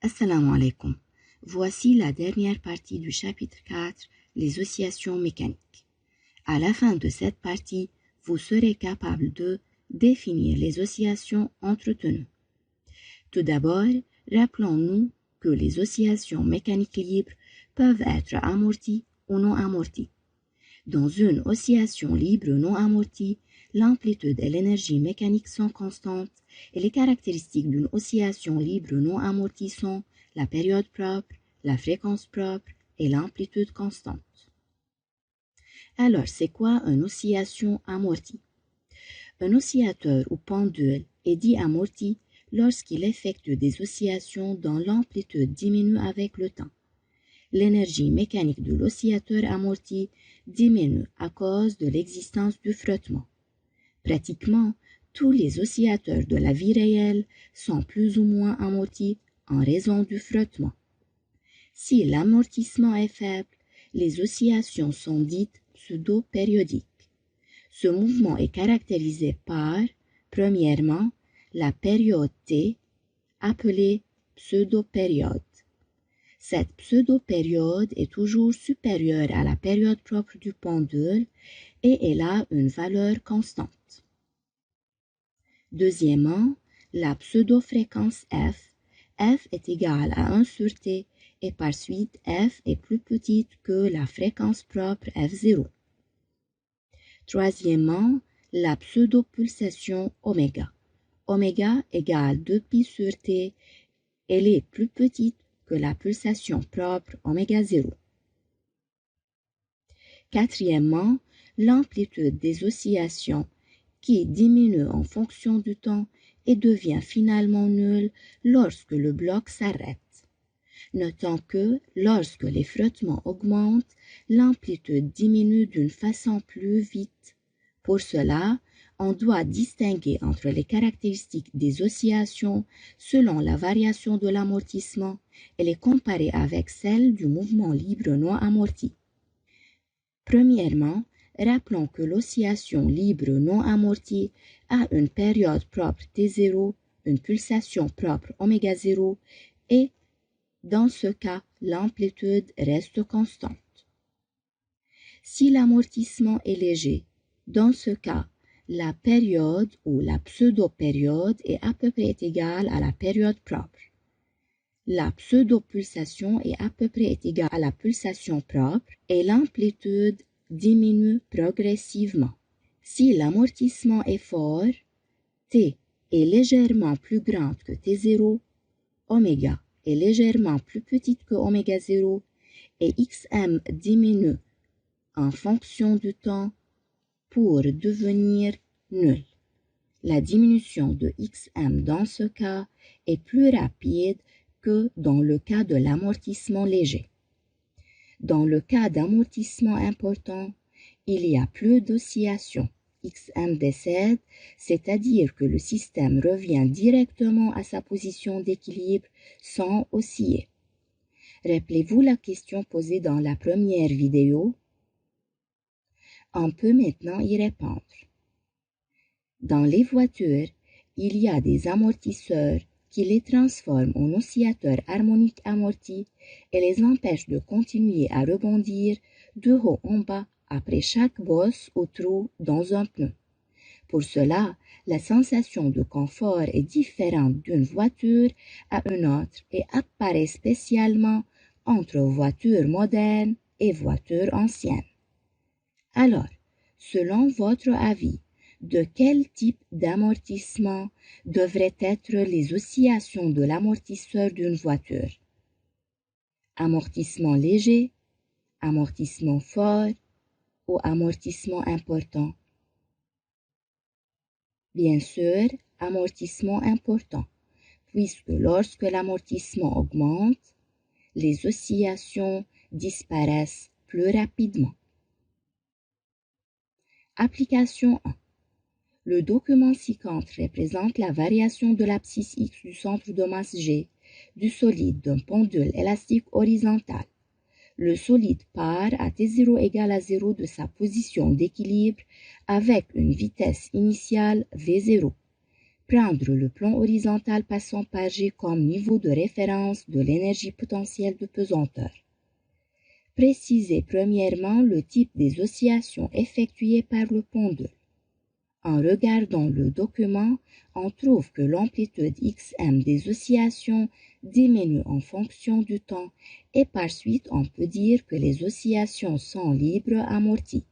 Assalamu alaikum. Voici la dernière partie du chapitre 4, les oscillations mécaniques. À la fin de cette partie, vous serez capable de définir les oscillations entretenues. Tout d'abord, rappelons-nous que les oscillations mécaniques libres peuvent être amorties ou non amorties. Dans une oscillation libre non amortie, l'amplitude et l'énergie mécanique sont constantes et les caractéristiques d'une oscillation libre non amortie sont la période propre, la fréquence propre et l'amplitude constante. Alors, c'est quoi une oscillation amortie? Un oscillateur ou pendule est dit amorti lorsqu'il effectue des oscillations dont l'amplitude diminue avec le temps. L'énergie mécanique de l'oscillateur amorti diminue à cause de l'existence du frottement. Pratiquement, tous les oscillateurs de la vie réelle sont plus ou moins amortis en raison du frottement. Si l'amortissement est faible, les oscillations sont dites pseudo-périodiques. Ce mouvement est caractérisé par, premièrement, la période T, appelée pseudo-période. Cette pseudo-période est toujours supérieure à la période propre du pendule et elle a une valeur constante. Deuxièmement, la pseudo-fréquence F. F est égale à 1 sur T et par suite F est plus petite que la fréquence propre F0. Troisièmement, la pseudo-pulsation oméga. Oméga égale 2π sur T, elle est plus petite que la pulsation propre oméga 0. Quatrièmement, l'amplitude des oscillations qui diminue en fonction du temps et devient finalement nulle lorsque le bloc s'arrête. Notons que lorsque les frottements augmentent, l'amplitude diminue d'une façon plus vite. Pour cela, on doit distinguer entre les caractéristiques des oscillations selon la variation de l'amortissement et les comparer avec celles du mouvement libre non amorti. Premièrement, rappelons que l'oscillation libre non amortie a une période propre T0, une pulsation propre oméga 0 et, dans ce cas, l'amplitude reste constante. Si l'amortissement est léger, dans ce cas, la période ou la pseudo-période est à peu près égale à la période propre. La pseudo-pulsation est à peu près égale à la pulsation propre et l'amplitude diminue progressivement. Si l'amortissement est fort, T est légèrement plus grande que T0, oméga est légèrement plus petite que oméga 0 et Xm diminue en fonction du temps pour devenir nul. La diminution de Xm dans ce cas est plus rapide que dans le cas de l'amortissement léger. Dans le cas d'amortissement important, il y a plus d'oscillations. Xm décède, c'est-à-dire que le système revient directement à sa position d'équilibre sans osciller. Rappelez-vous la question posée dans la première vidéo? On peut maintenant y répondre. Dans les voitures, il y a des amortisseurs qui les transforment en oscillateurs harmoniques amortis et les empêchent de continuer à rebondir de haut en bas après chaque bosse ou trou dans un pneu. Pour cela, la sensation de confort est différente d'une voiture à une autre et apparaît spécialement entre voitures modernes et voitures anciennes. Alors, selon votre avis, de quel type d'amortissement devraient être les oscillations de l'amortisseur d'une voiture? Amortissement léger, amortissement fort ou amortissement important? Bien sûr, amortissement important, puisque lorsque l'amortissement augmente, les oscillations disparaissent plus rapidement. Application 1. Le document ci-contre représente la variation de l'abscisse X du centre de masse G du solide d'un pendule élastique horizontal. Le solide part à T0 égale à 0 de sa position d'équilibre avec une vitesse initiale V0. Prendre le plan horizontal passant par G comme niveau de référence de l'énergie potentielle de pesanteur. Préciser premièrement le type des oscillations effectuées par le pendule. En regardant le document, on trouve que l'amplitude XM des oscillations diminue en fonction du temps et par suite on peut dire que les oscillations sont libres amorties.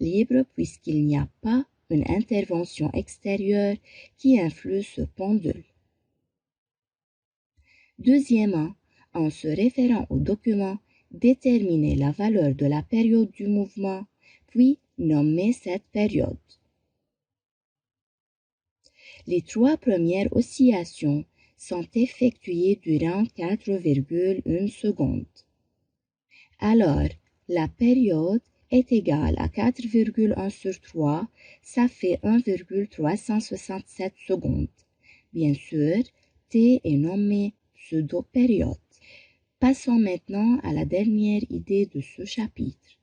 Libres puisqu'il n'y a pas une intervention extérieure qui influe ce pendule. Deuxièmement, en se référant au document, déterminer la valeur de la période du mouvement, puis nommer cette période. Les trois premières oscillations sont effectuées durant 4,1 secondes. Alors, la période est égale à 4,1 sur 3, ça fait 1,367 secondes. Bien sûr, T est nommé pseudo-période. Passons maintenant à la dernière idée de ce chapitre.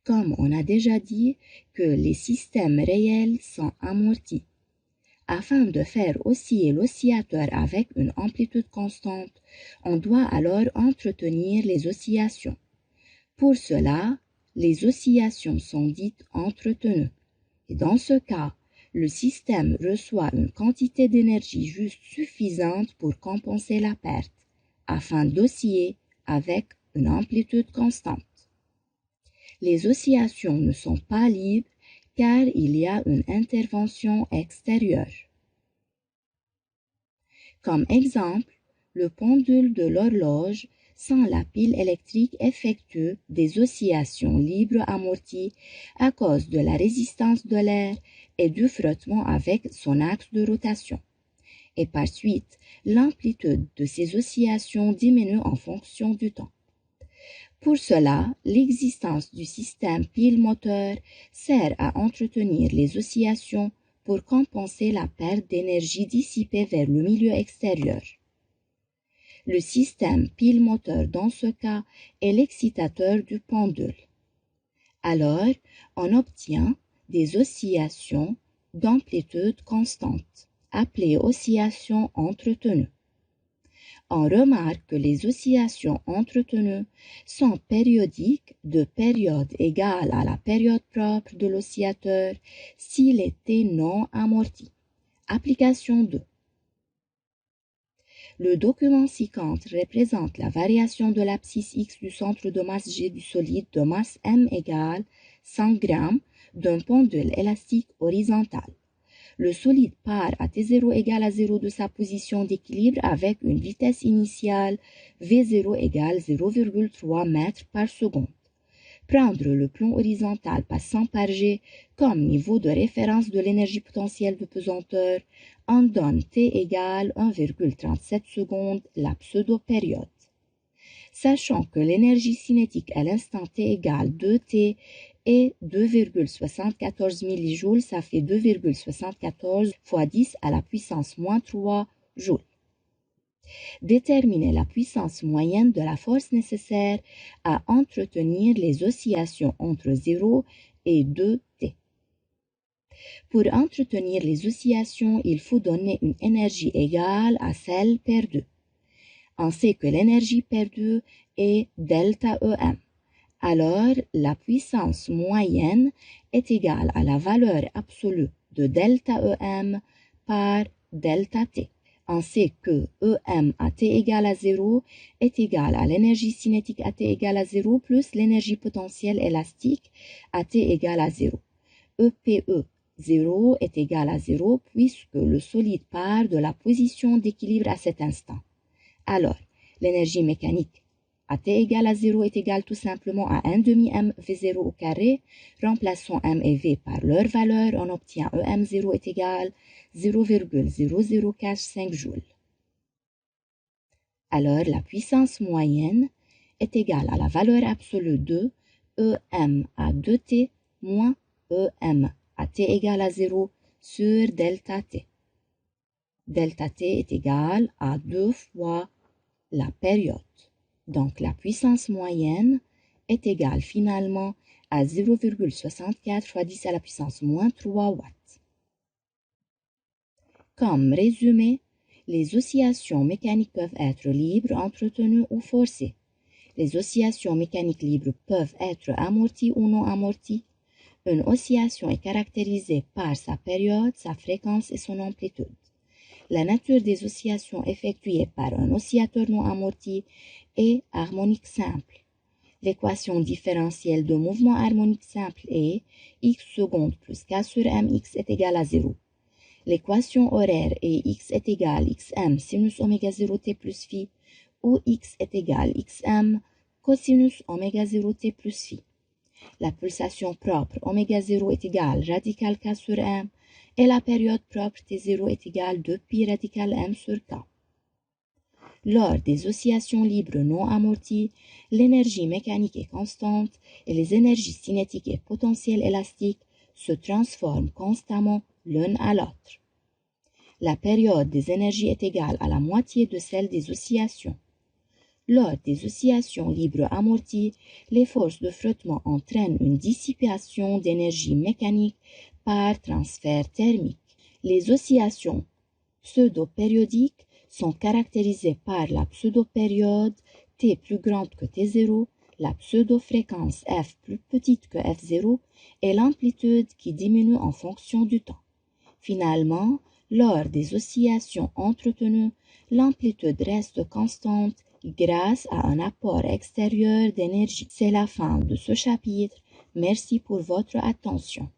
Comme on a déjà dit que les systèmes réels sont amortis. Afin de faire osciller l'oscillateur avec une amplitude constante, on doit alors entretenir les oscillations. Pour cela, les oscillations sont dites entretenues. Et dans ce cas, le système reçoit une quantité d'énergie juste suffisante pour compenser la perte, afin d'osciller avec une amplitude constante. Les oscillations ne sont pas libres car il y a une intervention extérieure. Comme exemple, le pendule de l'horloge sans la pile électrique effectue des oscillations libres amorties à cause de la résistance de l'air et du frottement avec son axe de rotation. Et par suite, l'amplitude de ces oscillations diminue en fonction du temps. Pour cela, l'existence du système pile-moteur sert à entretenir les oscillations pour compenser la perte d'énergie dissipée vers le milieu extérieur. Le système pile-moteur dans ce cas est l'excitateur du pendule. Alors, on obtient des oscillations d'amplitude constante, appelées oscillations entretenues. On remarque que les oscillations entretenues sont périodiques de période égale à la période propre de l'oscillateur s'il était non amorti. Application 2. Le document ci-contre représente la variation de l'abscisse X du centre de masse G du solide de masse M égale 100 g d'un pendule élastique horizontal. Le solide part à T0 égale à 0 de sa position d'équilibre avec une vitesse initiale V0 égale 0,3 mètres par seconde. Prendre le plan horizontal passant par G comme niveau de référence de l'énergie potentielle de pesanteur en donne T égale 1,37 secondes la pseudo-période. Sachant que l'énergie cinétique à l'instant T égale 2T et 2,74 millijoules, ça fait 2,74 fois 10 à la puissance moins 3 joules. Déterminer la puissance moyenne de la force nécessaire à entretenir les oscillations entre 0 et 2T. Pour entretenir les oscillations, il faut donner une énergie égale à celle perdue. On sait que l'énergie perdue est delta EM. Alors, la puissance moyenne est égale à la valeur absolue de delta EM par delta T. On sait que EM à T égale à 0 est égal à l'énergie cinétique à T égale à 0 plus l'énergie potentielle élastique à T égale à 0. EPE 0 est égal à 0 puisque le solide part de la position d'équilibre à cet instant. Alors, l'énergie mécanique à T égale à 0 est égale tout simplement à 1 demi M V0 au carré. Remplaçons M et V par leur valeur, on obtient EM0 est égal 0,0045 joules. Alors, la puissance moyenne est égale à la valeur absolue de EM à 2T moins EM à T égale à 0 sur delta T. Delta T est égal à 2 fois la période. Donc, la puissance moyenne est égale finalement à 0,64 fois 10 à la puissance moins 3 watts. Comme résumé, les oscillations mécaniques peuvent être libres, entretenues ou forcées. Les oscillations mécaniques libres peuvent être amorties ou non amorties. Une oscillation est caractérisée par sa période, sa fréquence et son amplitude. La nature des oscillations effectuées par un oscillateur non amorti est harmonique simple. L'équation différentielle de mouvement harmonique simple est x seconde plus k sur mx est égal à 0. L'équation horaire est x est égal xm sinus oméga 0 t plus phi où x est égal xm cosinus oméga 0 t plus phi. La pulsation propre oméga 0 est égale radical k sur m et la période propre t0 est égale 2pi radical m sur k. Lors des oscillations libres non amorties, l'énergie mécanique est constante et les énergies cinétiques et potentielles élastiques se transforment constamment l'une à l'autre. La période des énergies est égale à la moitié de celle des oscillations. Lors des oscillations libres amorties, les forces de frottement entraînent une dissipation d'énergie mécanique par transfert thermique. Les oscillations pseudo-périodiques sont caractérisées par la pseudo-période T plus grande que T0, la pseudo-fréquence F plus petite que F0 et l'amplitude qui diminue en fonction du temps. Finalement, lors des oscillations entretenues, l'amplitude reste constante grâce à un apport extérieur d'énergie. C'est la fin de ce chapitre. Merci pour votre attention.